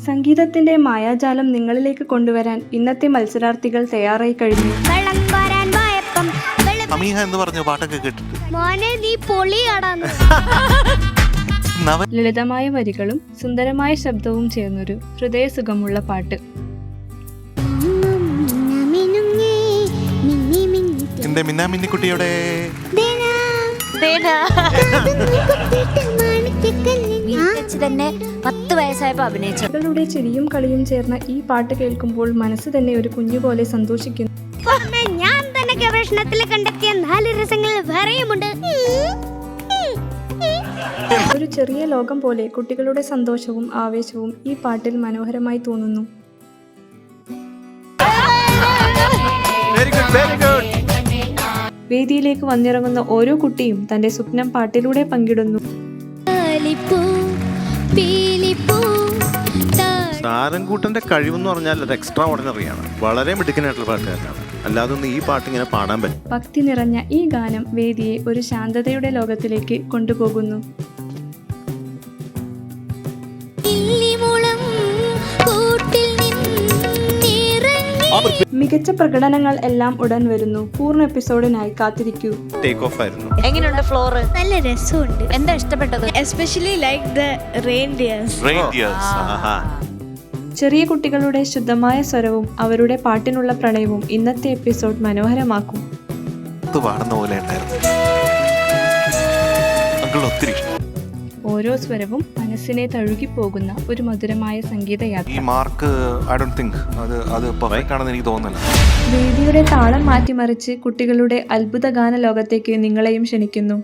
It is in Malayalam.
സംഗീതത്തിന്റെ മായാജാലം നിങ്ങളിലേക്ക് കൊണ്ടുവരാൻ ഇന്നത്തെ മത്സരാർത്ഥികൾ തയ്യാറായി കഴിഞ്ഞു. അമീഹ എന്ന് പറഞ്ഞ പാട്ടൊക്കെ കേട്ടിട്ട് ലളിതമായ വരികളും സുന്ദരമായ ശബ്ദവും ചേർന്നൊരു ഹൃദയസുഖമുള്ള പാട്ട്. എന്റെ മിന്നാമിന്നിക്കുട്ടിയുടെ തന്നെ 10 വയസ്സായപ്പോ അഭിനയിച്ചു. മക്കളുടെ ചിരിയും കളിയും ചേർന്ന ഈ പാട്ട് കേൾക്കുമ്പോൾ മനസ്സ് തന്നെ ഒരു കുഞ്ഞുപോലെ സന്തോഷിക്കുന്നു. ഞാൻ തന്നെ ഗവേഷണത്തിൽ കണ്ടെത്തിയ 4 രസങ്ങളിൽ വേറെയുമുണ്ട്. ഒരു ചെറിയ ലോകം പോലെ കുട്ടികളുടെ സന്തോഷവും ആവേശവും ഈ പാട്ടിൽ മനോഹരമായി തോന്നുന്നു. വേദിയിലേക്ക് വന്നിറങ്ങുന്ന ഓരോ കുട്ടിയും തന്റെ സ്വപ്നം പാട്ടിലൂടെ പങ്കിടുന്നു. സാരംകൂട്ടന്റെ കഴിവെന്ന് പറഞ്ഞാൽ അത് എക്സ്ട്രാ ഓർഡിനറിയാണ്. വളരെ മിടുക്കനായിട്ടുള്ള പാട്ടുകാരനാണ്. അല്ലാതെ ഒന്നും ഈ പാട്ട് ഇങ്ങനെ പാടാൻ പറ്റും. ഭക്തി നിറഞ്ഞ ഈ ഗാനം വേദിയെ ഒരു ശാന്തതയുടെ ലോകത്തിലേക്ക് കൊണ്ടുപോകുന്നു. മികച്ച പ്രകടനങ്ങൾ എല്ലാം ഉടൻ വരുന്നു. പൂർണ്ണ എപ്പിസോഡിനായി കാത്തിരിക്കൂ. ടേക്ക് ഓഫ് ആയിരുന്നു. എങ്ങനെയുണ്ട് ഫ്ലോർ? നല്ല രസമുണ്ട്. എന്താ ഇഷ്ടപ്പെട്ടത്? Especially like the reindeers. ചെറിയ കുട്ടികളുടെ ശുദ്ധമായ സ്വരവും അവരുടെ പാട്ടിനുള്ള പ്രണയവും ഇന്നത്തെ എപ്പിസോഡ് മനോഹരമാക്കും. ഓരോ സ്വരവും മനസ്സിനെ തഴുകിപ്പോകുന്ന ഒരു മധുരമായ സംഗീതയാത്ര. ഈ മാർക്ക് ഐ ഡോണ്ട് തിങ്ക് അത് പെർഫെക്റ്റ് ആണെന്ന് എനിക്ക് തോന്നുന്നില്ല. വേദിയുടെ താളം മാറ്റിമറിച്ച് കുട്ടികളുടെ അത്ഭുത ഗാന ലോകത്തേക്ക് നിങ്ങളെയും ക്ഷണിക്കുന്നു.